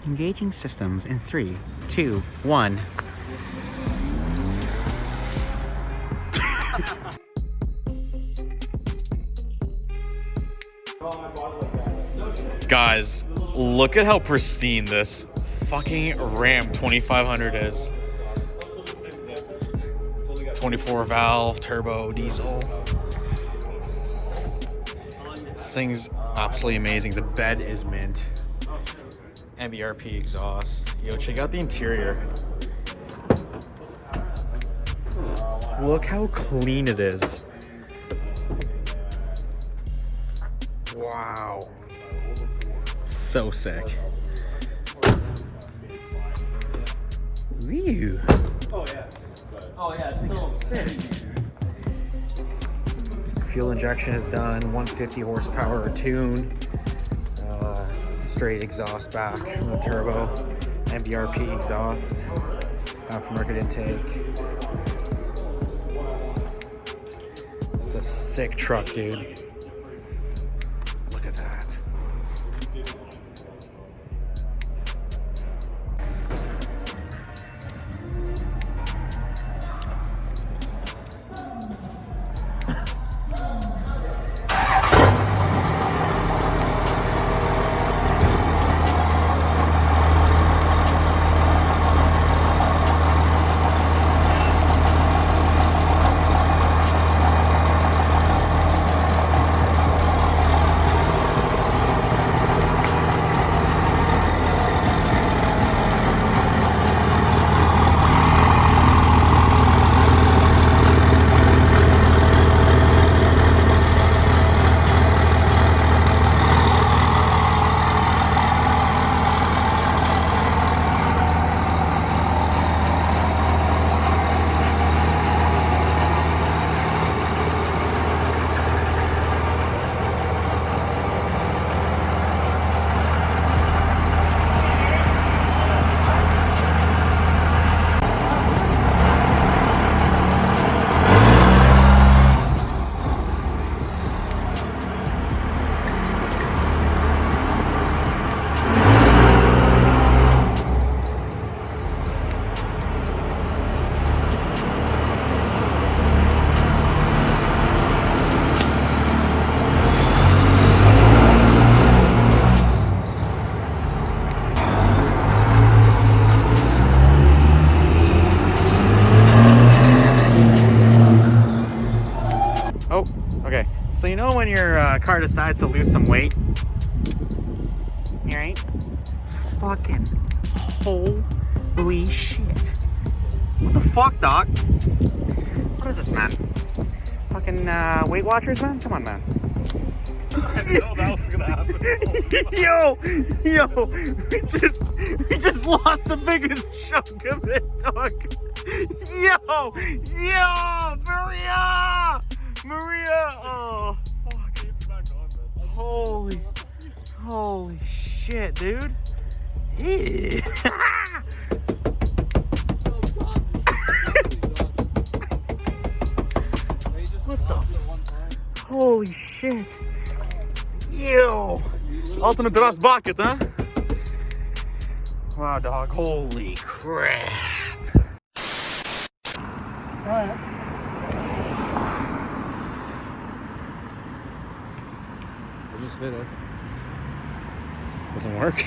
Engaging systems in 3, 2, 1. Guys, look at how pristine this fucking Ram 2500 is. 24 valve turbo diesel. This thing's absolutely amazing. The bed is mint. MBRP exhaust. Yo, check out the interior. Look how clean it is. Wow. So sick. Whew. Oh yeah, it's still Sick. Fuel injection is done. 150 horsepower tune. Straight exhaust back from the turbo. MBRP exhaust. Aftermarket intake. It's a sick truck, dude. Look at that. Oh, okay. So you know when your car decides to lose some weight? Right? Fucking holy shit. What the fuck, dog? What is this, man? Fucking Weight Watchers, man? Come on, man. I know that was gonna happen. Yo, we just lost the biggest chunk of it, dog. Yo, Maria, oh, fuck. Holy shit, dude. Yeah. What the? Holy shit. Yo. Ultimate thrust bucket, huh? Wow, dog. Holy crap. Try it. I just hit it. Doesn't work.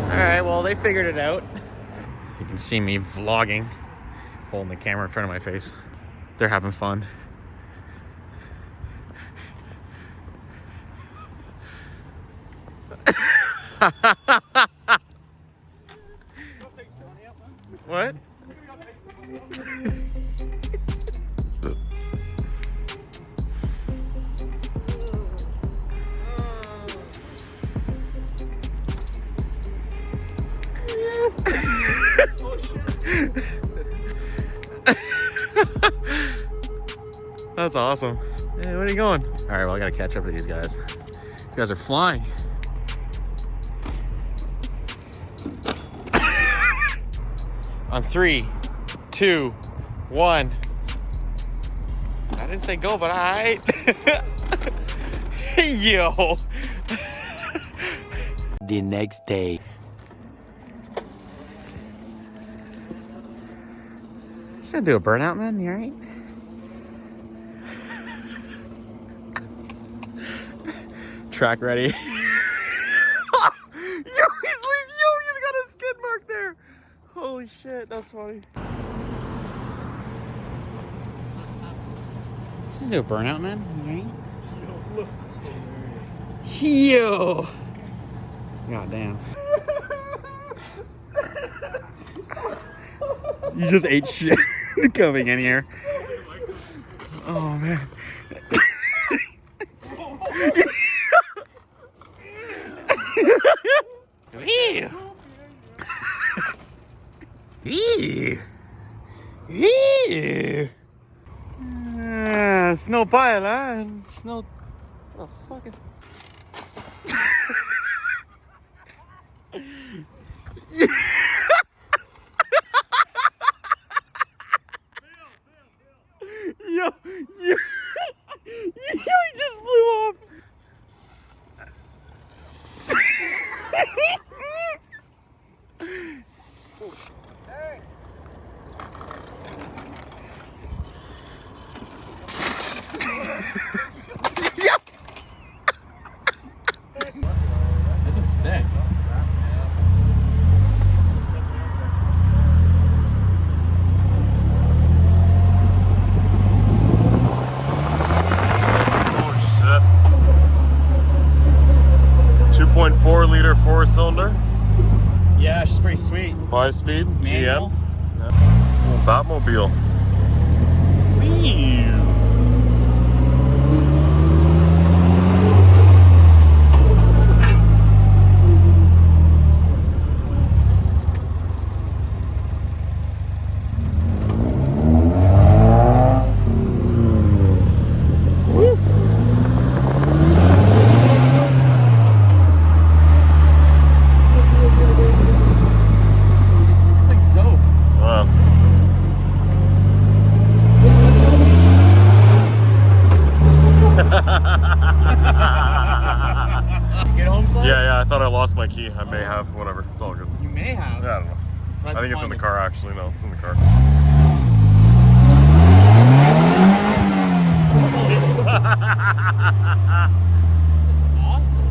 Alright, well, they figured it out. You can see me vlogging, holding the camera in front of my face. They're having fun. What? That's awesome. Hey, where are you going? All right, well, I gotta catch up to these guys. These guys are flying. On 3, 2, 1. didn't say go, but I. Yo. The next day. Just gonna do a burnout, man. You alright? Track ready. Yo, he's leaving. Yo, he's got a skid mark there. Holy shit, that's funny. Just gonna do a burnout, man. You alright? Yo. God damn. You just ate shit coming in here. Oh man. Ew. Ew. Ew. Snow pile, huh? Snow. What the fuck is. Yo, he just flew off. This is sick. Oh shit. It's a 2.4 liter 4-cylinder, Yeah, she's pretty sweet. 5-speed, Manual. GM. Little Batmobile. Wee. This thing's dope. Wow. You get home slice? Yeah, I thought I lost my key. I may have, whatever. It's all good. You may have. Yeah, I don't know. Tried I to think it's in find the it. car, actually. No, it's in the car. This is awesome.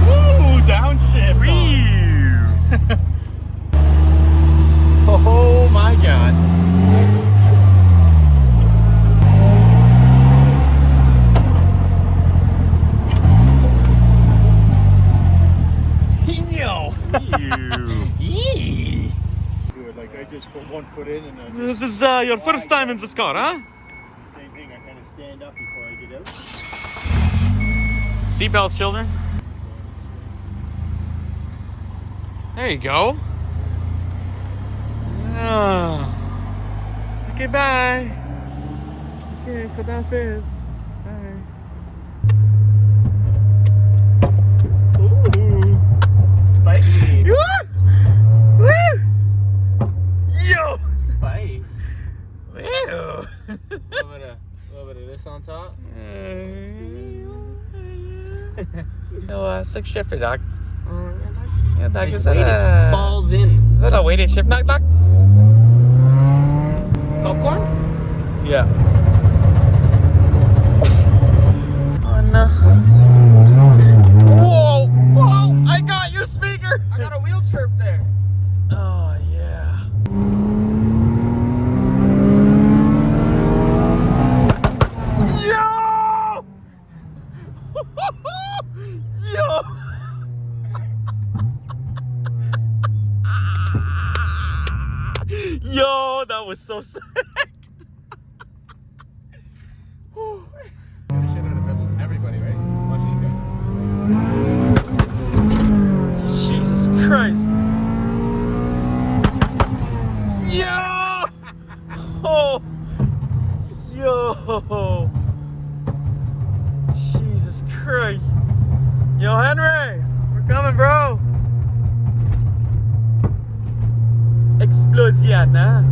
Woo! Downshift. Oh my god. Yo. Yee. Good. Like I just put one foot in and This is your first time in this car, huh? same thing. I kind of stand up before I get out. Seatbelts, children. There you go. Oh. Okay, bye. Okay, Kadafis. Bye. Ooh. Spicy. Woo! Woo! Yo! Spice. Woo! A little bit of this on top. No, six shifter, Doc. Yeah, Doc, Nice is that weighted. a... Falls in. Is that a weighted shift, Doc? Popcorn? Yeah. Oh, no. Whoa! Whoa! I got your speaker! I got a wheel chirp there. Oh, yeah. Yo! Yo! Yo, that was so sick. Get the shit out of everybody, right? Watch these guys. Jesus Christ. Oh, yo, Jesus Christ. Yo, Henry, we're coming, bro. Explosion, huh?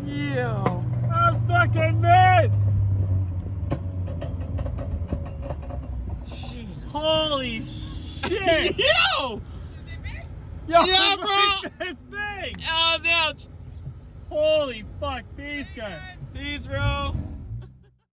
Yo, That's fucking mid! Jesus. Holy shit! Yo! Yo, Yeah, bro! it's big! Oh, ouch! Holy fuck, peace, guys. Peace, bro!